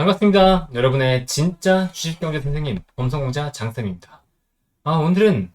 반갑습니다. 여러분의 진짜 주식경제 선생님, 범성공자 장쌤입니다. 오늘은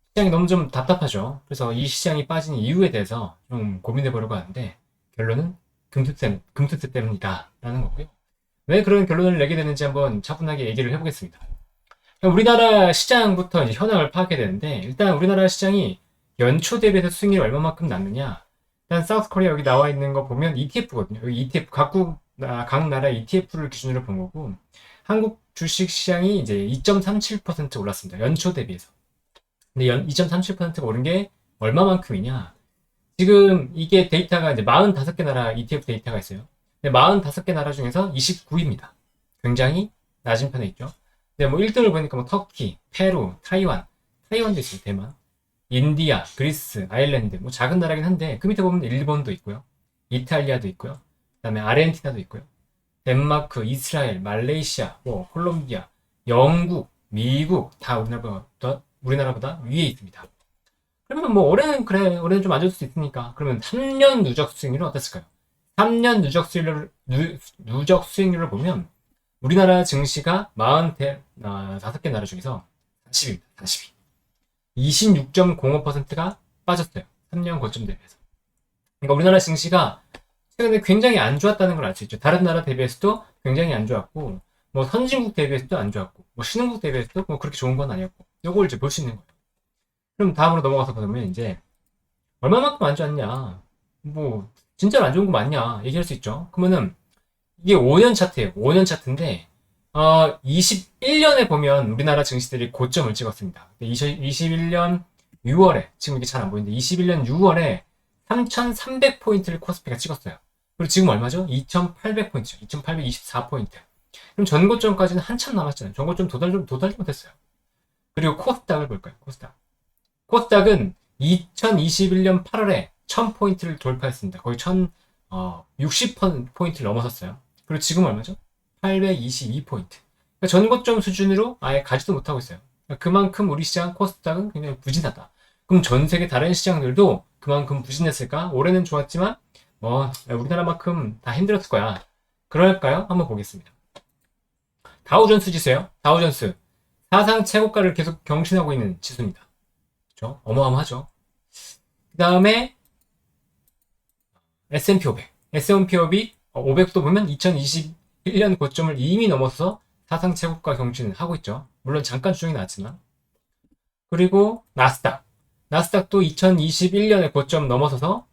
시장이 너무 좀 답답하죠. 그래서 이 시장이 빠진 이유에 대해서 좀 고민해 보려고 하는데, 결론은 금투세 때문이다. 라는 거고요. 왜 그런 결론을 내게 되는지 한번 차분하게 얘기를 해보겠습니다. 우리나라 시장부터 이제 현황을 파악해야 되는데, 일단 우리나라 시장이 연초 대비해서 수익률이 얼마만큼 났느냐. 일단 사우스 코리아 여기 나와 있는 거 보면 ETF거든요. 여기 ETF, 각 나라 ETF를 기준으로 본 거고, 한국 주식 시장이 이제 2.37% 올랐습니다. 연초 대비해서. 근데 2.37%가 오른 게 얼마만큼이냐? 지금 이게 데이터가 이제 45개 나라 ETF 데이터가 있어요. 근데 45개 나라 중에서 29위입니다. 굉장히 낮은 편에 있죠. 근데 뭐 1등을 보니까 뭐 터키, 페루, 타이완도 있어요. 대만, 인디아, 그리스, 아일랜드, 뭐 작은 나라긴 한데 그 밑에 보면 일본도 있고요. 이탈리아도 있고요. 그 다음에 아르헨티나도 있고요. 덴마크, 이스라엘, 말레이시아, 뭐 콜롬비아, 영국, 미국 다 우리나라보다 위에 있습니다. 그러면 뭐 올해는 좀 안 좋을 수 있으니까 그러면 3년 누적 수익률은 어땠을까요? 3년 누적 수익률을 보면 우리나라 증시가 45개 나라 중에서 40입니다. 42. 26.05%가 빠졌어요. 3년 고점 대비해서. 그러니까 우리나라 증시가 최근에 굉장히 안 좋았다는 걸 알 수 있죠. 다른 나라 대비해서도 굉장히 안 좋았고, 뭐 선진국 대비해서도 안 좋았고, 뭐 신흥국 대비해서도 뭐 그렇게 좋은 건 아니었고, 요걸 이제 볼 수 있는 거예요. 그럼 다음으로 넘어가서 보면 이제 얼마만큼 안 좋았냐, 뭐 진짜로 안 좋은 거 맞냐 얘기할 수 있죠. 그러면은 이게 5년 차트예요. 5년 차트인데 21년에 보면 우리나라 증시들이 고점을 찍었습니다. 21년 6월에 지금 이게 잘 안 보이는데 21년 6월에 3,300포인트를 코스피가 찍었어요. 그리고 지금 얼마죠? 2,800포인트죠. 2,824포인트. 그럼 전고점까지는 한참 남았잖아요. 전고점 도달도 못했어요. 그리고 코스닥을 볼까요? 코스닥은 2021년 8월에 1000포인트를 돌파했습니다. 거의 1060포인트를 넘어섰어요. 그리고 지금 얼마죠? 822포인트. 그러니까 전고점 수준으로 아예 가지도 못하고 있어요. 그러니까 그만큼 우리 시장 코스닥은 굉장히 부진하다. 그럼 전 세계 다른 시장들도 그만큼 부진했을까? 올해는 좋았지만 뭐 우리나라만큼 다 힘들었을 거야. 그럴까요? 한번 보겠습니다. 다우존스 지수예요. 다우존스 사상 최고가를 계속 경신하고 있는 지수입니다. 그렇죠? 어마어마하죠. 그 다음에 S&P 500. S&P 500도 보면 2021년 고점을 이미 넘어서 사상 최고가 경신을 하고 있죠. 물론 잠깐 수정이 나왔지만. 그리고 나스닥도 2021년에 고점 넘어서서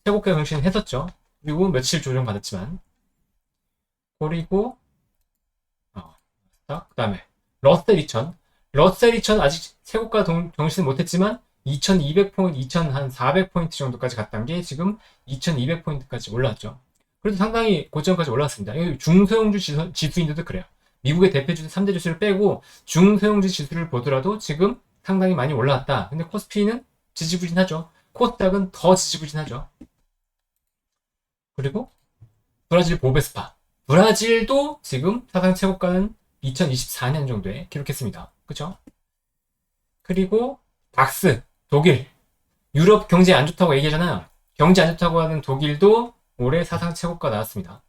최고가 경신을 했었죠. 그리고 며칠 조정 받았지만. 그리고 그 다음에 러셀 2000 아직 최고가 경신을 못했지만 2200포인트, 2400포인트 정도까지 갔던 게 지금 2200포인트까지 올라왔죠. 그래도 상당히 고점까지 올라왔습니다. 중소형주 지수인데도 그래요. 미국의 대표주수 3대 지수를 빼고 중소형주 지수를 보더라도 지금 상당히 많이 올라왔다. 근데 코스피는 지지부진하죠. 코스닥은 더 지지부진하죠. 그리고 브라질 보베스파. 브라질도 지금 사상 최고가는 2024년 정도에 기록했습니다. 그쵸? 그리고 닥스, 독일. 유럽 경제 안 좋다고 얘기하잖아요. 경제 안 좋다고 하는 독일도 올해 사상 최고가 나왔습니다.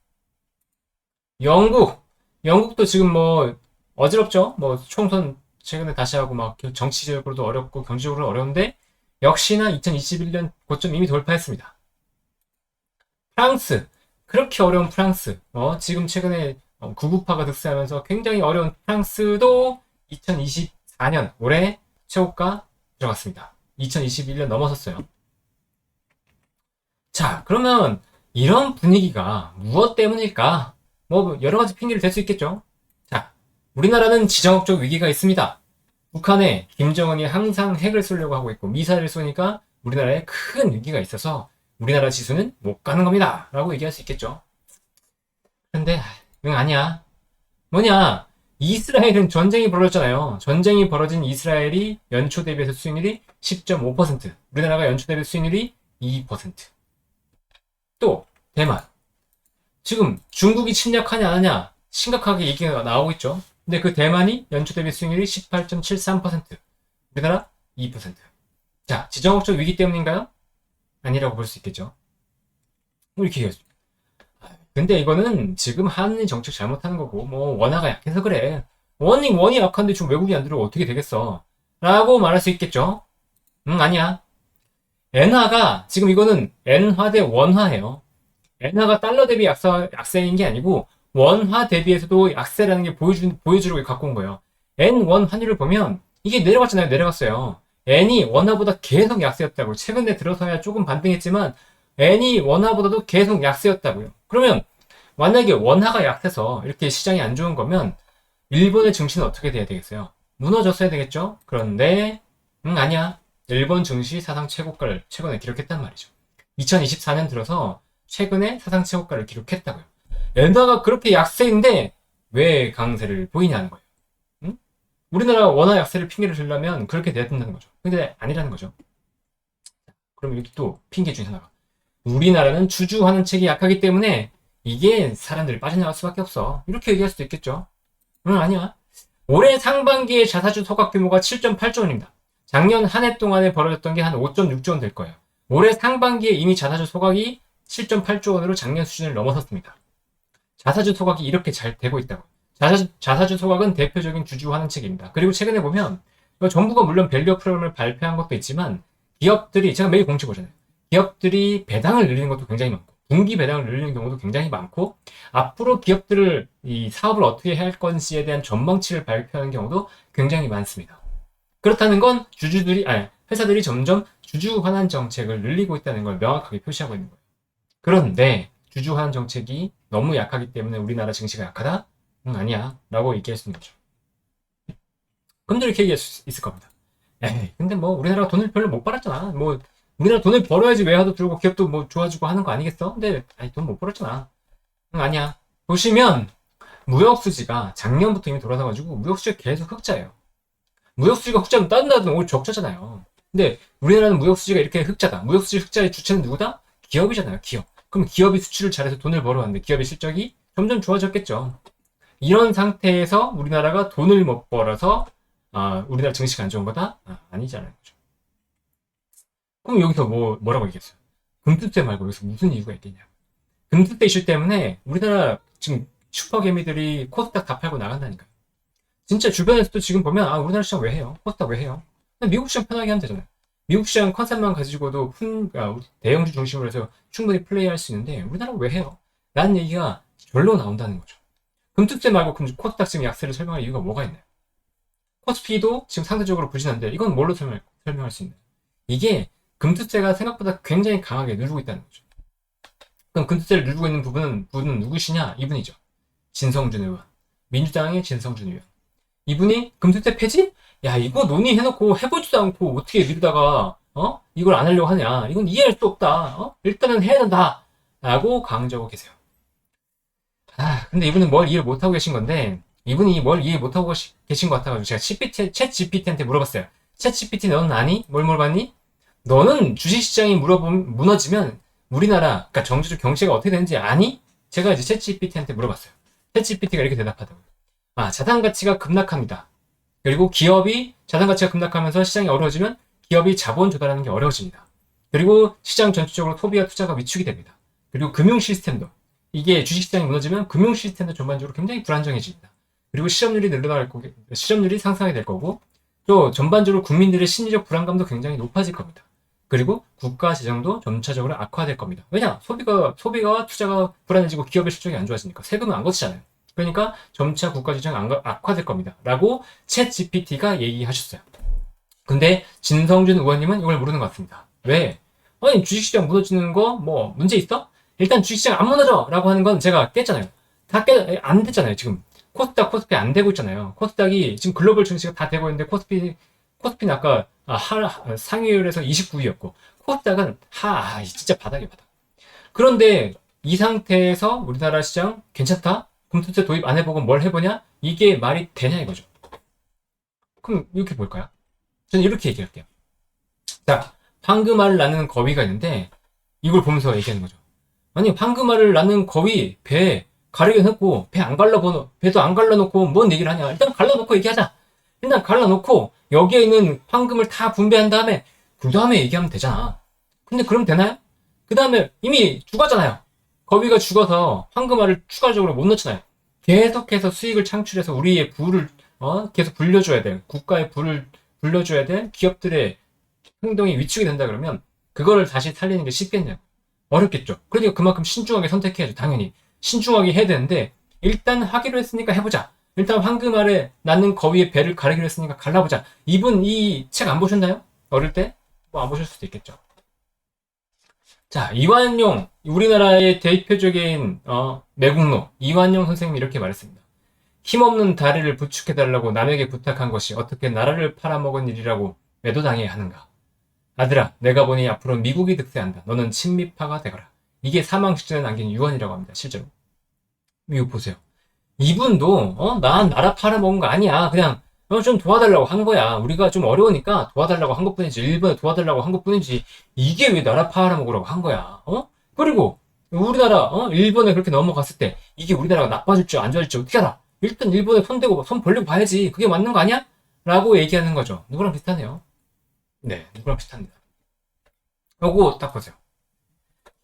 영국도 지금 뭐 어지럽죠. 뭐 총선 최근에 다시 하고 막 정치적으로도 어렵고 경제적으로 어려운데 역시나 2021년 고점 이미 돌파했습니다. 프랑스, 그렇게 어려운 프랑스, 지금 최근에 구구파가 득세하면서 굉장히 어려운 프랑스도 2024년 올해 최고가 들어갔습니다. 2021년 넘어섰어요. 자, 그러면 이런 분위기가 무엇 때문일까? 뭐 여러 가지 핑계를 댈 수 있겠죠. 자, 우리나라는 지정학적 위기가 있습니다. 북한에 김정은이 항상 핵을 쏘려고 하고 있고 미사일을 쏘니까 우리나라에 큰 위기가 있어서 우리나라 지수는 못 가는 겁니다. 라고 얘기할 수 있겠죠. 근데 응 아니야. 뭐냐? 이스라엘은 전쟁이 벌어졌잖아요. 전쟁이 벌어진 이스라엘이 연초 대비해서 수익률이 10.5%, 우리나라가 연초 대비 수익률이 2%. 또 대만. 지금 중국이 침략하냐 안 하냐 심각하게 얘기가 나오고 있죠. 근데 그 대만이 연초 대비 수익률이 18.73%, 우리나라 2%. 자, 지정학적 위기 때문인가요? 아니라고 볼 수 있겠죠. 이렇게 얘기했죠. 근데 이거는 지금 한일 정책 잘못하는 거고, 뭐, 원화가 약해서 그래. 원이 약한데 지금 외국이 안 들어오면 어떻게 되겠어? 라고 말할 수 있겠죠? 응, 아니야. 엔화가, 지금 이거는 엔화 대 원화예요. 엔화가 달러 대비 약세인 게 아니고, 원화 대비해서도 약세라는 게 보여주려고 갖고 온 거예요. 엔, 원 환율을 보면, 이게 내려갔잖아요. 내려갔어요. 엔이 원화보다 계속 약세였다고. 최근에 들어서야 조금 반등했지만, 엔이 원화보다도 계속 약세였다고요. 그러면, 만약에 원화가 약해서 이렇게 시장이 안 좋은 거면, 일본의 증시는 어떻게 돼야 되겠어요? 무너졌어야 되겠죠? 그런데, 아니야. 일본 증시 사상 최고가를 최근에 기록했단 말이죠. 2024년 들어서 최근에 사상 최고가를 기록했다고요. 엔화가 그렇게 약세인데 왜 강세를 보이냐는 거예요. 응? 우리나라 원화 약세를 핑계를 들려면 그렇게 돼야 된다는 거죠. 근데 아니라는 거죠. 그럼 여기 또 핑계 중에 하나가 우리나라는 주주환원 책이 약하기 때문에 이게 사람들이 빠져나갈 수밖에 없어. 이렇게 얘기할 수도 있겠죠. 응, 아니야. 올해 상반기에 자사주 소각 규모가 7.8조 원입니다. 작년 한 해 동안에 벌어졌던 게 한 5.6조 원 될 거예요. 올해 상반기에 이미 자사주 소각이 7.8조 원으로 작년 수준을 넘어섰습니다. 자사주 소각이 이렇게 잘 되고 있다고. 자사주 소각은 대표적인 주주 환원책입니다. 그리고 최근에 보면 정부가 물론 밸류 프로그램을 발표한 것도 있지만 기업들이 제가 매일 공지 보잖아요. 기업들이 배당을 늘리는 것도 굉장히 많고 분기 배당을 늘리는 경우도 굉장히 많고 앞으로 기업들을 이 사업을 어떻게 할 건지에 대한 전망치를 발표하는 경우도 굉장히 많습니다. 그렇다는 건 회사들이 점점 주주 환원 정책을 늘리고 있다는 걸 명확하게 표시하고 있는 거예요. 그런데 주주 환원 정책이 너무 약하기 때문에 우리나라 증시가 약하다? 아니야. 라고 얘기할 수 있는 거죠. 그럼 이렇게 얘기할 수 있을 겁니다. 에이, 근데 뭐 우리나라가 돈을 별로 못 벌었잖아. 뭐 우리나라 돈을 벌어야지 외화도 들고 기업도 뭐 좋아지고 하는 거 아니겠어? 근데 돈 못 벌었잖아. 아니야. 보시면 무역 수지가 작년부터 이미 돌아서가지고 무역 수지가 계속 흑자예요. 무역 수지가 흑자면 다른 나라는 오히려 적자잖아요. 근데 우리나라는 무역 수지가 이렇게 흑자다. 무역 수지 흑자의 주체는 누구다? 기업이잖아요. 기업. 그럼 기업이 수출을 잘해서 돈을 벌어왔는데 기업의 실적이 점점 좋아졌겠죠. 이런 상태에서 우리나라가 돈을 못 벌어서 우리나라 증시가 안 좋은 거다? 아니잖아요. 그죠? 그럼 여기서 뭐라고 얘기했어요? 금투세 말고 여기서 무슨 이유가 있겠냐? 금투세 이슈 때문에 우리나라 지금 슈퍼개미들이 코스닥 다 팔고 나간다니까요. 진짜 주변에서도 지금 보면 우리나라 시장 왜 해요? 코스닥 왜 해요? 미국 시장 편하게 하면 되잖아요. 미국 시장 컨셉만 가지고도 대형주 중심으로 해서 충분히 플레이할 수 있는데 우리나라 왜 해요? 라는 얘기가 절로 나온다는 거죠. 금투세 말고 코스닥 지금 약세를 설명할 이유가 뭐가 있나요? 코스피도 지금 상대적으로 부진한데 이건 뭘로 설명할 수 있나요? 이게 금투세가 생각보다 굉장히 강하게 누르고 있다는 거죠. 그럼 금투세를 누르고 있는 분은 누구시냐? 이분이죠. 진성준 의원. 민주당의 진성준 의원. 이분이 금투세 폐지? 야, 이거 논의해놓고 해보지도 않고 어떻게 미루다가 이걸 안 하려고 하냐? 이건 이해할 수 없다. 일단은 해야 된다. 라고 강조하고 계세요. 근데 이분은 뭘 이해 못하고 계신 건데 이분이 뭘 이해 못하고 계신 것 같아가지고 제가 챗 GPT한테 물어봤어요. 챗 GPT 너는 아니? 뭘 물어봤니? 너는 주식시장이 무너지면 우리나라 그러니까 정치적 경제가 어떻게 되는지 아니? 제가 이제 챗 GPT한테 물어봤어요. 챗 GPT가 이렇게 대답하더라고요. 자산 가치가 급락합니다. 그리고 기업이 자산 가치가 급락하면서 시장이 어려워지면 기업이 자본 조달하는 게 어려워집니다. 그리고 시장 전체적으로 소비와 투자가 위축이 됩니다. 그리고 금융 시스템도 이게 주식시장이 무너지면 금융 시스템도 전반적으로 굉장히 불안정해집니다. 그리고 실업률이 상승하게 될 거고 또 전반적으로 국민들의 심리적 불안감도 굉장히 높아질 겁니다. 그리고 국가 재정도 점차적으로 악화될 겁니다. 왜냐? 소비가 투자가 불안해지고 기업의 실적이 안 좋아지니까 세금은 안 걷히잖아요. 그러니까 점차 국가 재정이 악화될 겁니다. 라고 챗 GPT가 얘기하셨어요. 근데 진성준 의원님은 이걸 모르는 것 같습니다. 왜? 아니 주식시장 무너지는 거 뭐 문제 있어? 일단 주식시장 안 무너져! 라고 하는 건 제가 깼잖아요. 안 됐잖아요. 지금 코스피 안 되고 있잖아요. 코스닥이 지금 글로벌 증시가 다 되고 있는데 코스피는 아까 상위율에서 29위였고 코스닥은 진짜 바닥이야 바닥. 그런데 이 상태에서 우리나라 시장 괜찮다? 금투세 도입 안 해보고 뭘 해보냐? 이게 말이 되냐 이거죠. 그럼 이렇게 볼까요? 저는 이렇게 얘기할게요. 자, 황금알을 낳는 거위가 있는데 이걸 보면서 얘기하는 거죠. 아니 황금알을 낳는 거위 배에 가르게 놓고 배도 안 갈라놓고 뭔 얘기를 하냐. 일단 갈라놓고 얘기하자. 일단 갈라놓고 여기에 있는 황금을 다 분배한 다음에 그 다음에 얘기하면 되잖아. 근데 그럼 되나요? 그 다음에 이미 죽었잖아요. 거위가 죽어서 황금알을 추가적으로 못 넣잖아요. 계속해서 수익을 창출해서 우리의 부를 계속 불려줘야 돼. 국가의 부를 불려줘야 돼. 기업들의 행동이 위축이 된다 그러면 그거를 다시 살리는 게 쉽겠냐고. 어렵겠죠. 그러니까 그만큼 신중하게 선택해야죠. 당연히. 신중하게 해야 되는데 일단 하기로 했으니까 해보자. 일단 황금알에 낳는 거위의 배를 가르기로 했으니까 갈라보자. 이분 이 책 안 보셨나요? 어릴 때? 뭐 안 보실 수도 있겠죠. 자, 이완용, 우리나라의 대표적인 매국노 이완용 선생님이 이렇게 말했습니다. 힘없는 다리를 부축해달라고 남에게 부탁한 것이 어떻게 나라를 팔아먹은 일이라고 매도당해야 하는가? 아들아, 내가 보니 앞으로 미국이 득세한다. 너는 친미파가 되거라. 이게 사망 직전에 남긴 유언이라고 합니다. 실제로. 이거 보세요. 이분도 난 나라 팔아먹은 거 아니야. 그냥 좀 도와달라고 한 거야. 우리가 좀 어려우니까 도와달라고 한 것뿐이지. 일본에 도와달라고 한 것뿐이지. 이게 왜 나라 팔아먹으라고 한 거야. 그리고 우리나라 일본에 그렇게 넘어갔을 때 이게 우리나라가 나빠질지 안 좋아질지 어떻게 알아? 일단 일본에 손대고 손 벌리고 봐야지. 그게 맞는 거 아니야? 라고 얘기하는 거죠. 누구랑 비슷하네요. 네, 누구랑 비슷합니다. 요거 딱 보세요.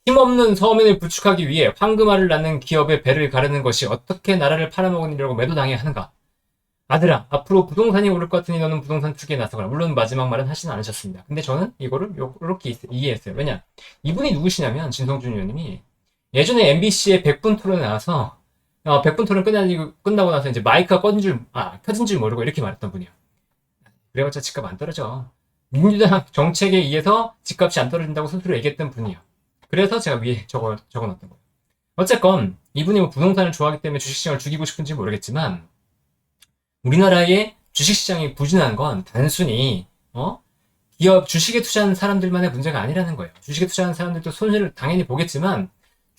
힘없는 서민을 부축하기 위해 황금알을 낳는 기업의 배를 가르는 것이 어떻게 나라를 팔아먹은 일이라고 매도당해야 하는가? 아들아, 앞으로 부동산이 오를 것 같으니 너는 부동산 투기에 나서거라. 물론 마지막 말은 하진 않으셨습니다. 근데 저는 이거를 이렇게 이해했어요. 왜냐? 이분이 누구시냐면 진성준 의원님이 예전에 MBC의 100분 토론에 나와서 100분 토론 끝나고 나서 이제 마이크가 켜진 줄 모르고 이렇게 말했던 분이에요. 그래봤자 집값 안 떨어져. 민주당 정책에 의해서 집값이 안 떨어진다고 스스로 얘기했던 분이에요. 그래서 제가 위에 적어놨던 거예요. 어쨌건 이분이 뭐 부동산을 좋아하기 때문에 주식시장을 죽이고 싶은지 모르겠지만 우리나라의 주식시장이 부진한 건 단순히 기업 주식에 투자하는 사람들만의 문제가 아니라는 거예요. 주식에 투자하는 사람들도 손해를 당연히 보겠지만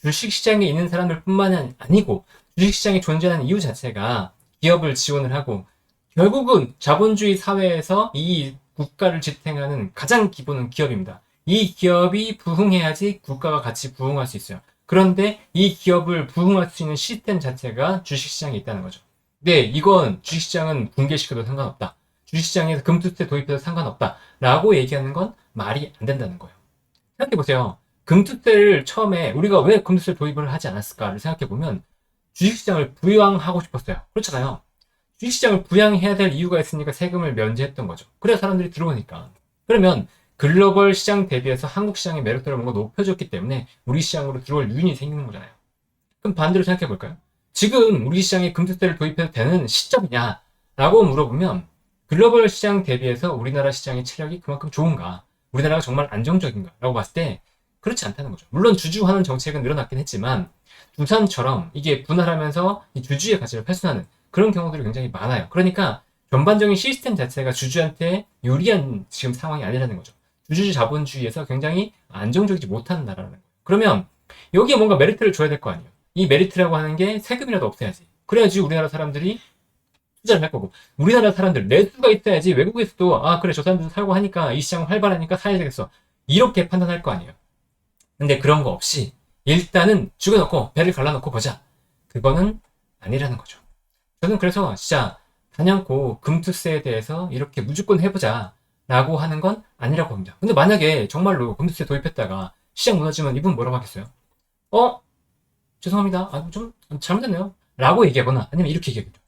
주식시장에 있는 사람들뿐만 아니고 주식시장이 존재하는 이유 자체가 기업을 지원을 하고 결국은 자본주의 사회에서 이 국가를 지탱하는 가장 기본은 기업입니다. 이 기업이 부흥해야지 국가가 같이 부흥할 수 있어요. 그런데 이 기업을 부흥할 수 있는 시스템 자체가 주식시장에 있다는 거죠. 네, 이건 주식시장은 붕괴시켜도 상관없다. 주식시장에서 금투세 도입해도 상관없다. 라고 얘기하는 건 말이 안 된다는 거예요. 생각해보세요. 금투세를 처음에 우리가 왜 금투세 도입을 하지 않았을까를 생각해보면 주식시장을 부양하고 싶었어요. 그렇잖아요. 주식시장을 부양해야 될 이유가 있으니까 세금을 면제했던 거죠. 그래야 사람들이 들어오니까. 그러면 글로벌 시장 대비해서 한국 시장의 매력도를 뭔가 높여줬기 때문에 우리 시장으로 들어올 유인이 생기는 거잖아요. 그럼 반대로 생각해 볼까요? 지금 우리 시장에 금투세를 도입해도 되는 시점이냐? 라고 물어보면 글로벌 시장 대비해서 우리나라 시장의 체력이 그만큼 좋은가? 우리나라가 정말 안정적인가? 라고 봤을 때 그렇지 않다는 거죠. 물론 주주하는 정책은 늘어났긴 했지만 두산처럼 이게 분할하면서 이 주주의 가치를 훼손하는 그런 경우들이 굉장히 많아요. 그러니까 전반적인 시스템 자체가 주주한테 유리한 지금 상황이 아니라는 거죠. 주주 자본주의에서 굉장히 안정적이지 못한 나라라는 거예요. 그러면 여기에 뭔가 메리트를 줘야 될 거 아니에요. 이 메리트라고 하는 게 세금이라도 없애야지. 그래야지 우리나라 사람들이 투자를 할 거고 우리나라 사람들 내수가 있어야지 외국에서도 그래 저 사람들 살고 하니까 이 시장 활발하니까 사야 되겠어. 이렇게 판단할 거 아니에요. 근데 그런 거 없이 일단은 죽여놓고 배를 갈라놓고 보자. 그거는 아니라는 거죠. 저는 그래서 진짜 단연코 금투세에 대해서 이렇게 무조건 해보자 라고 하는 건 아니라고 봅니다. 근데 만약에 정말로 금투세 도입했다가 시장 무너지면 이분 뭐라고 하겠어요? 죄송합니다. 좀 잘못됐네요. 라고 얘기하거나 아니면 이렇게 얘기하겠죠.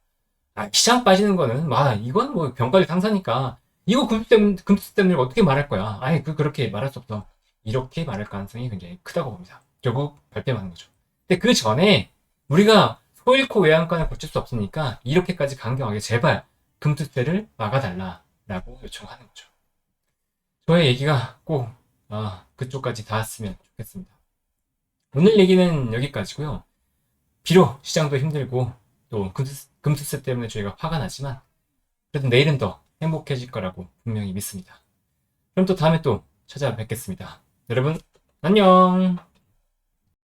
시장 빠지는 거는 이건 뭐 병가리 상사니까 이거 금투세 때문에 어떻게 말할 거야. 그렇게 말할 수 없어. 이렇게 말할 가능성이 굉장히 크다고 봅니다. 결국 발뺌하는 거죠. 근데 그 전에 우리가 소 잃고 외양간을 고칠 수 없으니까 이렇게까지 강경하게 제발 금투세를 막아달라라고 요청하는 거죠. 저의 얘기가 꼭 그쪽까지 닿았으면 좋겠습니다. 오늘 얘기는 여기까지고요. 비록 시장도 힘들고 또 금투세 때문에 저희가 화가 나지만 그래도 내일은 더 행복해질 거라고 분명히 믿습니다. 그럼 또 다음에 또 찾아뵙겠습니다. 여러분 안녕.